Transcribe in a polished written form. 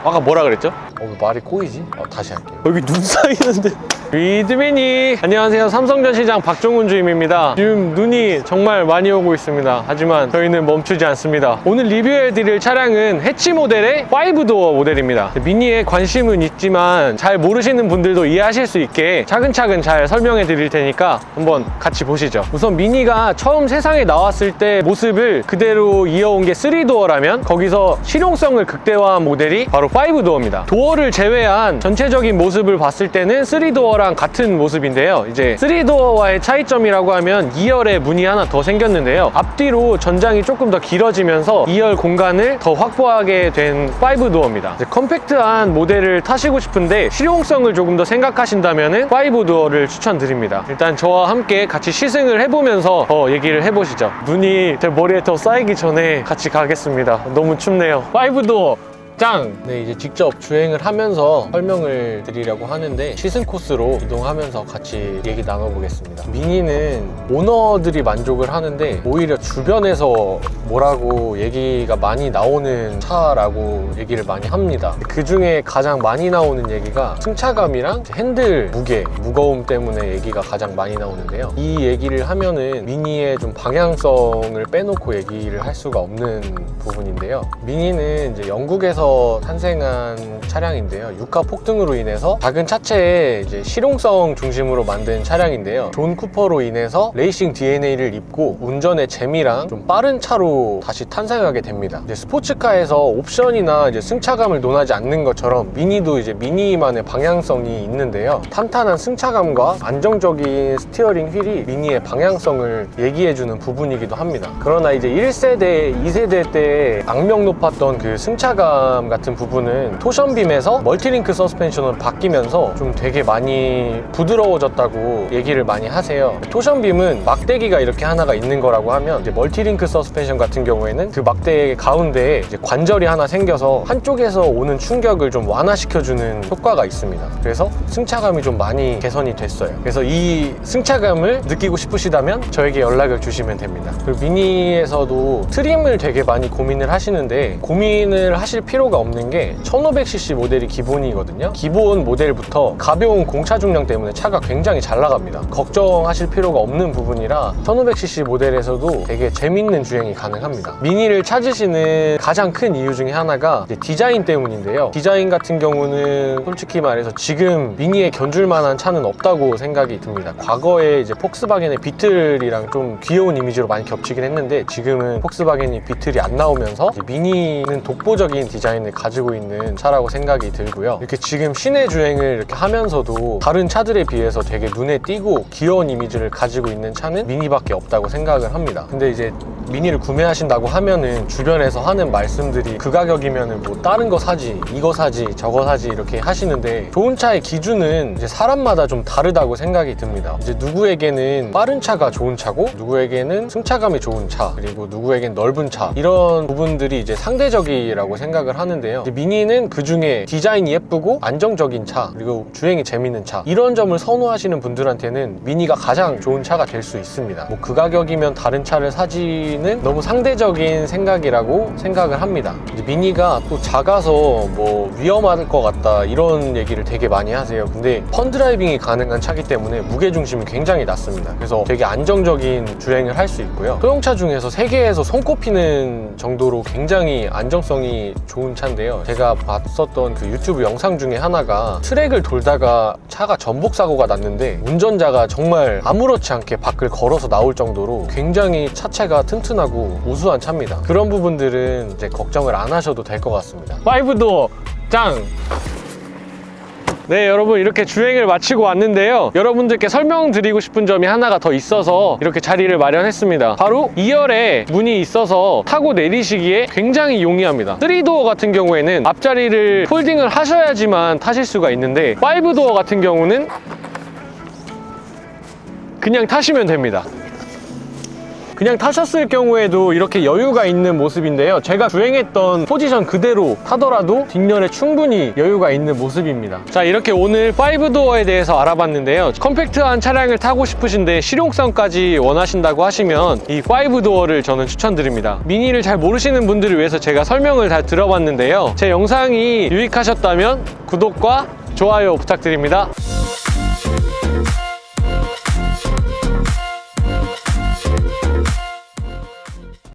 아까 뭐라 그랬죠? 왜 말이 꼬이지? 다시 할게요. 여기 눈 쌓이는데. 위드미니. 안녕하세요, 삼성전시장 박종훈 주임입니다. 지금 눈이 정말 많이 오고 있습니다. 하지만 저희는 멈추지 않습니다. 오늘 리뷰해드릴 차량은 해치 모델의 5도어 모델입니다. 미니에 관심은 있지만 잘 모르시는 분들도 이해하실 수 있게 차근차근 잘 설명해 드릴 테니까 한번 같이 보시죠. 우선 미니가 처음 세상에 나왔을 때 모습을 그대로 이어온 게 3도어라면 거기서 실용성을 극대화한 모델이 바로 5도어입니다. 도어를 제외한 전체적인 모습을 봤을 때는 3도어랑 같은 모습인데요. 이제 3도어와의 차이점이라고 하면 2열에 문이 하나 더 생겼는데요. 앞뒤로 전장이 조금 더 길어지면서 2열 공간을 더 확보하게 된 5도어입니다. 컴팩트한 모델을 타시고 싶은데 실용성을 조금 더 생각하신다면 5도어를 추천드립니다. 일단 저와 함께 같이 시승을 해보면서 더 얘기를 해보시죠. 눈이 제 머리에 더 쌓이기 전에 같이 가겠습니다. 너무 춥네요. 5도어 짱! 네, 이제 직접 주행을 하면서 설명을 드리려고 하는데 시승 코스로 이동하면서 같이 얘기 나눠보겠습니다. 미니는 오너들이 만족을 하는데 오히려 주변에서 뭐라고 얘기가 많이 나오는 차라고 얘기를 많이 합니다. 그 중에 가장 많이 나오는 얘기가 승차감이랑 핸들 무거움 때문에 얘기가 가장 많이 나오는데요. 이 얘기를 하면은 미니의 좀 방향성을 빼놓고 얘기를 할 수가 없는 부분인데요. 미니는 이제 영국에서 탄생한 차량인데요. 유가 폭등으로 인해서 작은 차체에 이제 실용성 중심으로 만든 차량인데요. 존 쿠퍼로 인해서 레이싱 DNA를 입고 운전의 재미랑 좀 빠른 차로 다시 탄생하게 됩니다. 이제 스포츠카에서 옵션이나 이제 승차감을 논하지 않는 것처럼 미니도 이제 미니만의 방향성이 있는데요. 탄탄한 승차감과 안정적인 스티어링 휠이 미니의 방향성을 얘기해주는 부분이기도 합니다. 그러나 이제 1세대, 2세대 때 악명 높았던 그 승차감 같은 부분은 토션빔에서 멀티링크 서스펜션으로 바뀌면서 좀 되게 많이 부드러워졌다고 얘기를 많이 하세요. 토션빔은 막대기가 이렇게 하나가 있는 거라고 하면 이제 멀티링크 서스펜션 같은 경우에는 그 막대 가운데에 이제 관절이 하나 생겨서 한쪽에서 오는 충격을 좀 완화시켜주는 효과가 있습니다. 그래서 승차감이 좀 많이 개선이 됐어요. 그래서 이 승차감을 느끼고 싶으시다면 저에게 연락을 주시면 됩니다. 그리고 미니에서도 트림을 되게 많이 고민을 하시는데 고민을 하실 필요가 없는 게 1500cc 모델이 기본이거든요. 기본 모델부터 가벼운 공차 중량 때문에 차가 굉장히 잘 나갑니다. 걱정하실 필요가 없는 부분이라 1500cc 모델에서도 되게 재밌는 주행이 가능합니다. 미니를 찾으시는 가장 큰 이유 중에 하나가 이제 디자인 때문인데요. 디자인 같은 경우는 솔직히 말해서 지금 미니에 견줄 만한 차는 없다고 생각이 듭니다. 과거에 이제 폭스바겐의 비틀이랑 좀 귀여운 이미지로 많이 겹치긴 했는데 지금은 폭스바겐이 비틀이 안 나오면서 이제 미니는 독보적인 디자인을 가지고 있는 차라고 생각이 들고요. 이렇게 지금 시내 주행을 이렇게 하면서도 다른 차들에 비해서 되게 눈에 띄고 귀여운 이미지를 가지고 있는 차는 미니밖에 없다고 생각을 합니다. 근데 이제 미니를 구매하신다고 하면은 주변에서 하는 말씀들이 그 가격이면은 뭐 다른 거 사지, 이거 사지, 저거 사지 이렇게 하시는데 좋은 차의 기준은 이제 사람마다 좀 다르다고 생각이 듭니다. 이제 누구에게는 빠른 차가 좋은 차고 누구에게는 승차감이 좋은 차 그리고 누구에겐 넓은 차 이런 부분들이 이제 상대적이라고 생각을 하는데요. 미니는 그 중에 디자인이 예쁘고 안정적인 차 그리고 주행이 재밌는 차 이런 점을 선호하시는 분들한테는 미니가 가장 좋은 차가 될 수 있습니다. 뭐 그 가격이면 다른 차를 사지는 너무 상대적인 생각이라고 생각을 합니다. 이제 미니가 또 작아서 뭐 위험할 것 같다 이런 얘기를 되게 많이 하세요. 근데 펀드라이빙이 가능한 차기 때문에 무게중심이 굉장히 낮습니다. 그래서 되게 안정적인 주행을 할 수 있고요. 소형차 중에서 세계에서 손꼽히는 정도로 굉장히 안정성이 좋은 차인데요. 제가 봤었던 그 유튜브 영상 중에 하나가 트랙을 돌다가 차가 전복 사고가 났는데 운전자가 정말 아무렇지 않게 밖을 걸어서 나올 정도로 굉장히 차체가 튼튼하고 우수한 차입니다. 그런 부분들은 이제 걱정을 안 하셔도 될 것 같습니다. 5도어 짱! 네, 여러분 이렇게 주행을 마치고 왔는데요. 여러분들께 설명드리고 싶은 점이 하나가 더 있어서 이렇게 자리를 마련했습니다. 바로 2열에 문이 있어서 타고 내리시기에 굉장히 용이합니다. 3도어 같은 경우에는 앞자리를 폴딩을 하셔야지만 타실 수가 있는데 5도어 같은 경우는 그냥 타시면 됩니다. 그냥 타셨을 경우에도 이렇게 여유가 있는 모습인데요. 제가 주행했던 포지션 그대로 타더라도 뒷열에 충분히 여유가 있는 모습입니다. 자, 이렇게 오늘 5도어에 대해서 알아봤는데요. 컴팩트한 차량을 타고 싶으신데 실용성까지 원하신다고 하시면 이 5도어를 저는 추천드립니다. 미니를 잘 모르시는 분들을 위해서 제가 설명을 잘 들어봤는데요. 제 영상이 유익하셨다면 구독과 좋아요 부탁드립니다.